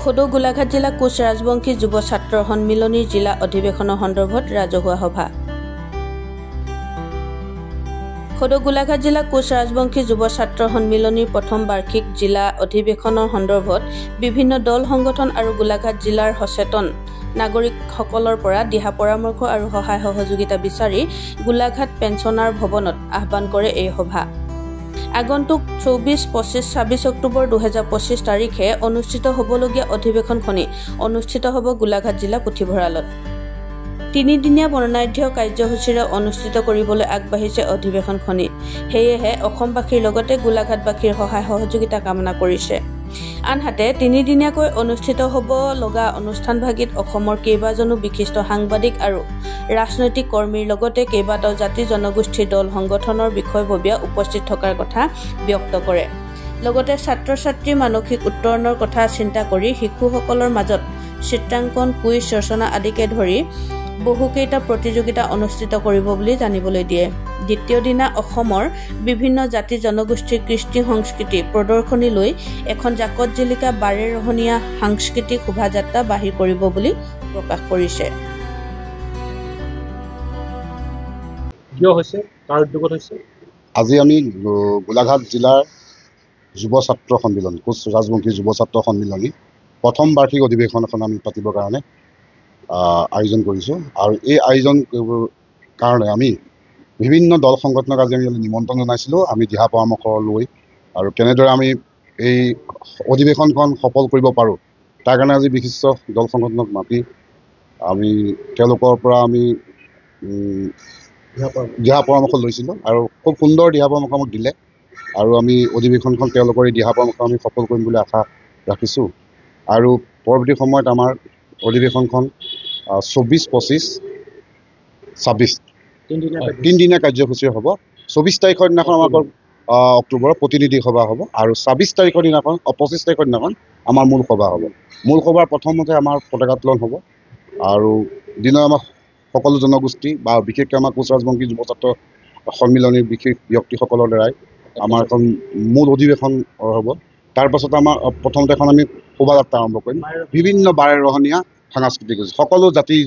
সদৌ গোলাঘাট জিলা কোচ ৰাজবংশী যুৱ ছাত্ৰ সন্মিলনীৰ জিলা অধিৱেশনৰ সন্দৰ্ভত ৰাজহুৱা সভা। সদৌ গোলাঘাট জিলা কোচ ৰাজবংশী যুৱ ছাত্ৰ সন্মিলনীৰ প্ৰথম বাৰ্ষিক জিলা অধিৱেশনৰ সন্দৰ্ভত বিভিন্ন দল সংগঠন আৰু গোলাঘাট জিলাৰ সচেতন নাগৰিকসকলৰ পৰা দিহা পৰামৰ্শ আৰু সহায় সহযোগিতা বিচাৰি গোলাঘাট পেঞ্চনাৰ ভৱনত আহ্বান কৰে এই সভা। আগন্তুক 24-25-26 অক্টোবৰ 2025 তাৰিখে অনুষ্ঠিত হ'বলগীয়া অধিৱেশনখনি অনুষ্ঠিত হ'ব গোলাঘাট জিলা পুথিভঁৰালত। তিনিদিনীয়া বৰ্ণাঢ্য কাৰ্যসূচীৰে অনুষ্ঠিত কৰিবলৈ আগবাঢ়িছে অধিৱেশনখনি। সেয়েহে অসমবাসীৰ লগতে গোলাঘাটবাসীৰ সহায় সহযোগিতা কামনা কৰিছে। আনহাতে তিনিদিনীয়াকৈ অনুষ্ঠিত হ'ব লগা অনুষ্ঠানভাগিত অসমৰ কেইবাজনো বিশিষ্ট সাংবাদিক আৰু ৰাজনৈতিক কৰ্মীৰ লগতে কেইবাটাও জাতি জনগোষ্ঠীৰ দল সংগঠনৰ বিষয়ববীয়া উপস্থিত থকাৰ কথা ব্যক্ত কৰে। লগতে ছাত্ৰ ছাত্ৰীৰ মানসিক উত্তৰণৰ কথা চিন্তা কৰি শিশুসকলৰ মাজত চিত্ৰাংকন, কুইজ, ৰচনা আদিকে ধৰি বহুকেইটা প্ৰতিযোগিতা অনুষ্ঠিত কৰিব বুলি জানিবলৈ দিয়ে। দ্বিতীয় দিনা অসমৰ বিভিন্ন জাতি জনগোষ্ঠীৰ কৃষ্টি সংস্কৃতি প্ৰদৰ্শনী লৈ এখন জাকত জিলিকা বাৰেৰহণীয়া সাংস্কৃতিক শোভাযাত্ৰা বাহিৰ কৰিব বুলি প্ৰকাশ কৰিছে। আজি আমি গোলাঘাট জিলাৰ যুৱ ছাত্ৰ সন্মিলন কোচ ৰাজবংশী যুৱ ছাত্ৰ সন্মিলনী প্ৰথম বাৰ্ষিক অধিৱেশন এখন আমি পাতিবৰ কাৰণে আয়োজন কৰিছোঁ। আৰু এই আয়োজন কৰিবৰ কাৰণে আমি বিভিন্ন দল সংগঠনক আজি আমি নিমন্ত্ৰণ জনাইছিলোঁ। আমি দিহা পৰামৰ্শ লৈ আৰু কেনেদৰে আমি এই অধিৱেশনখন সফল কৰিব পাৰোঁ তাৰ কাৰণে আজি বিশিষ্ট দল সংগঠনক মাতি আমি তেওঁলোকৰ পৰা আমি দিহা পৰামৰ্শ লৈছিলোঁ আৰু খুব সুন্দৰ দিহা পৰামৰ্শ আমাক দিলে আৰু আমি অধিৱেশনখন তেওঁলোকৰ এই দিহা পৰামৰ্শ আমি সফল কৰিম বুলি আশা ৰাখিছোঁ। আৰু পৰৱৰ্তী সময়ত আমাৰ অধিৱেশনখন 24-25-26 তিনিদিনীয়া কাৰ্যসূচী হ'ব। 24 তাৰিখৰ দিনাখন আমাৰ অক্টোবৰৰ প্ৰতিনিধি সভা হ'ব আৰু 26 তাৰিখৰ দিনাখন 25 তাৰিখৰ দিনাখন আমাৰ মূল সভা হ'ব। মূল সভাৰ প্ৰথমতে আমাৰ পতাকা উত্তোলন হ'ব আৰু দিনৰ আমাৰ সকলো জনগোষ্ঠী বা বিশেষকৈ আমাৰ কোচ ৰাজবংশী যুৱ ছাত্ৰ সন্মিলনীৰ বিশেষ ব্যক্তিসকলৰ দ্বাৰাই আমাৰ এখন মূল অধিৱেশন হ'ব। তাৰপাছত আমাৰ প্ৰথমতে এখন আমি শোভাযাত্ৰা আৰম্ভ কৰিম। বিভিন্ন বাৰেৰহণীয়া সাংস্কৃতিক সকলো জাতি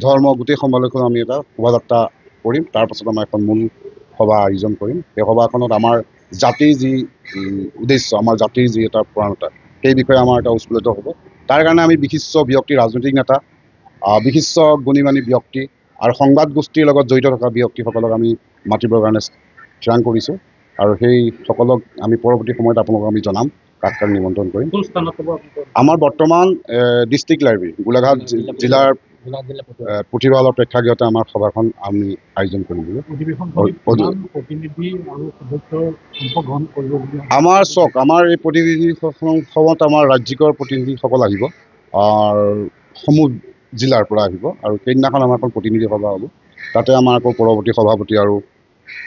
ধৰ্ম গোটেই সমাৱেশত আমি এটা শোভাযাত্ৰা কৰিম। তাৰপাছত আমাৰ এখন মূল সভা আয়োজন কৰিম। সেই সভাখনত আমাৰ জাতিৰ যি উদ্দেশ্য, আমাৰ জাতিৰ যি এটা প্ৰৱণতা, সেই বিষয়ে আমাৰ এটা উৎফুল্লিত হ'ব। তাৰ কাৰণে আমি বিশিষ্ট ব্যক্তি, ৰাজনৈতিক নেতা, বিশিষ্ট গুণীমানী ব্যক্তি আৰু সংবাদ গোষ্ঠীৰ লগত জড়িত থকা ব্যক্তিসকলক আমি মাতিবৰ কাৰণে থিৰাং কৰিছোঁ আৰু সেই সকলক আমি পৰৱৰ্তী সময়ত আপোনালোকক আমি জনাম, কাক কাক নিমন্ত্ৰণ কৰিম। আমাৰ বৰ্তমান ডিষ্ট্ৰিক্ট লাইব্ৰেৰী গোলাঘাট জিলাৰ পুথিভঁৰালৰ প্ৰেক্ষাগৃহতে আমাৰ সভাখন আমি আয়োজন কৰিম। আমাৰ আমাৰ এই প্ৰতিনিধিসমূহত আমাৰ ৰাজ্যিকৰ প্ৰতিনিধিসকল আহিব, সমূহ জিলাৰ পৰা আহিব আৰু সেইদিনাখন আমাৰ এখন প্ৰতিনিধি সভা হ'ব। তাতে আমাৰ আকৌ পৰৱৰ্তী সভাপতি আৰু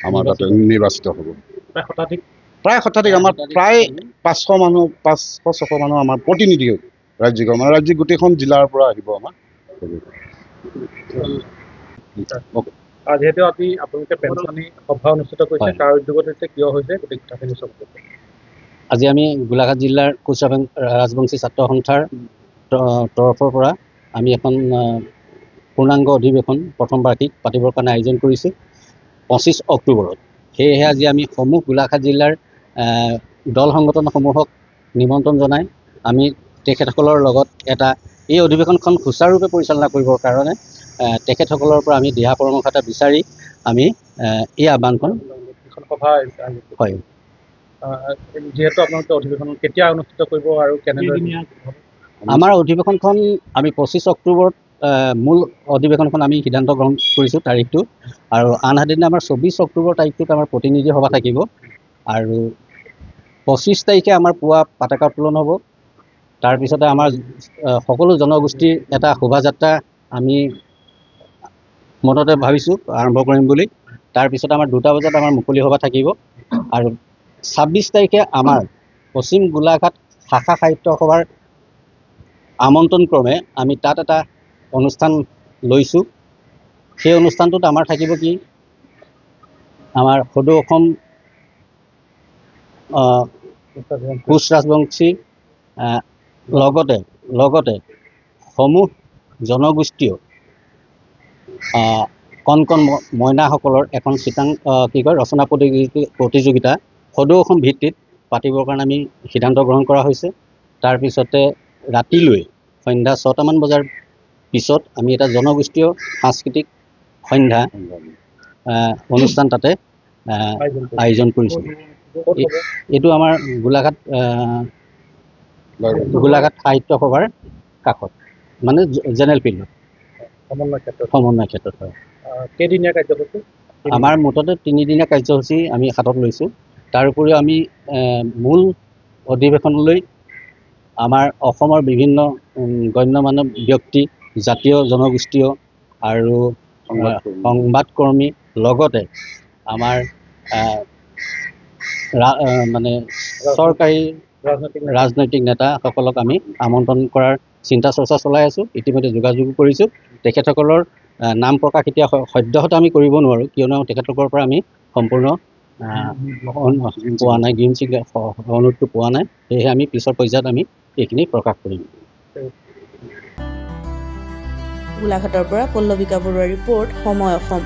আমাৰ তাতে নিৰ্বাচিত হ'ব। প্ৰায় শতাধিক আমাৰ প্ৰায় 500 মানুহ 500-600 মানুহ আমাৰ প্ৰতিনিধি ৰাজ্যিকৰ মানে ৰাজ্যিক গোটেইখন জিলাৰ পৰা আহিব আমাৰ। যিহেতু আপোনালোকে পেঞ্চনী সভা অনুষ্ঠিত কৰিছে, কাৰ উদ্যোগত হৈছে, কিয় হৈছে, গোটেই কথাখিনি চব আজি আমি গোলাঘাট জিলাৰ কোচ ৰাজবংশী ছাত্ৰ সন্থাৰ তৰফৰ পৰা আমি এখন পূৰ্ণাংগ অধিৱেশন প্ৰথম বাৰ্ষিক পাতিবৰ কাৰণে আয়োজন কৰিছোঁ 25 অক্টোবৰত। সেয়েহে আজি আমি সমূহ গোলাঘাট জিলাৰ দল সংগঠনসমূহক নিমন্ত্ৰণ জনাই আমি তেখেতসকলৰ লগত এই অধিৱেশনখন সুচাৰুৰূপে পৰিচালনা কৰিবৰ কাৰণে তেখেতসকলৰ পৰা আমি দিহা পৰামৰ্শ এটা বিচাৰি আমি এই আহ্বানখন সভা হয়। যিহেতু আপোনালোকে অধিৱেশন কেতিয়া অনুষ্ঠিত কৰিব আৰু কেনেদৰে? আমাৰ অধিৱেশনখন আমি 25 অক্টোবৰত মূল অধিৱেশনখন আমি সিদ্ধান্ত গ্ৰহণ কৰিছোঁ তাৰিখটো, আৰু আনহাতে আমাৰ 24 অক্টোবৰ তাৰিখটোত আমাৰ প্ৰতিনিধি সভা থাকিব আৰু 25 তাৰিখে আমাৰ পুৱা পতাকা উত্তোলন হ'ব। তাৰপিছতে আমাৰ সকলো জনগোষ্ঠীৰ এটা শোভাযাত্ৰা আমি মনতে ভাবিছোঁ আৰম্ভ কৰিম বুলি। তাৰপিছত আমাৰ 2টা বজাত আমাৰ মুকলি সভা থাকিব আৰু 26 তাৰিখে আমাৰ পশ্চিম গোলাঘাট শাখা সাহিত্য সভাৰ আমন্ত্ৰণ ক্ৰমে আমি তাত এটা অনুষ্ঠান লৈছোঁ। সেই অনুষ্ঠানটোত আমাৰ থাকিব কি, আমাৰ সদৌ অসম কোচ ৰাজবংশী লগতে লগতে সমূহ জনগোষ্ঠীয় কণ কণ মইনাসকলৰ এখন ৰচনা প্ৰতিযোগিতা সদৌ অসম ভিত্তিত পাতিবৰ কাৰণে আমি সিদ্ধান্ত গ্ৰহণ কৰা হৈছে। তাৰপিছতে ৰাতিলৈ সন্ধ্যা 6টামান বজাৰ পিছত আমি এটা জনগোষ্ঠীয় সাংস্কৃতিক সন্ধ্যা অনুষ্ঠান তাতে আয়োজন কৰিছোঁ। এইটো আমাৰ গোলাঘাট সাহিত্য সভাৰ কাষত, মানে জেনেৰেল ফিল্ডত, সমন্বয় ক্ষেত্ৰত হয়। কেইদিনীয়া কাৰ্যসূচী? আমাৰ মুঠতে 3 দিনীয়া কাৰ্যসূচী আমি হাতত লৈছোঁ। তাৰ উপৰিও আমি মূল অধিৱেশনলৈ আমাৰ অসমৰ বিভিন্ন গণ্যমান্য ব্যক্তি, জাতীয় জনগোষ্ঠীয় আৰু সংবাদকৰ্মী, লগতে আমাৰ মানে চৰকাৰী ৰাজনৈতিক নেতাসকলক আমি আমন্ত্ৰণ কৰাৰ চিন্তা চৰ্চা চলাই আছোঁ। ইতিমধ্যে যোগাযোগ কৰিছোঁ। তেখেতসকলৰ নাম প্ৰকাশ এতিয়া সদ্যহতে আমি কৰিব নোৱাৰোঁ, কিয়নো তেখেতলোকৰ পৰা আমি সম্পূৰ্ণ পোৱা নাই, গ্ৰীণ চিগনেল অনুৰোধটো পোৱা নাই। সেয়েহে আমি পিছৰ পৰ্যায়ত আমি এইখিনি প্ৰকাশ কৰিম। গোলাঘাটৰ পৰা পল্লৱিকা বৰুৱাৰ ৰিপৰ্ট, সময় অসম।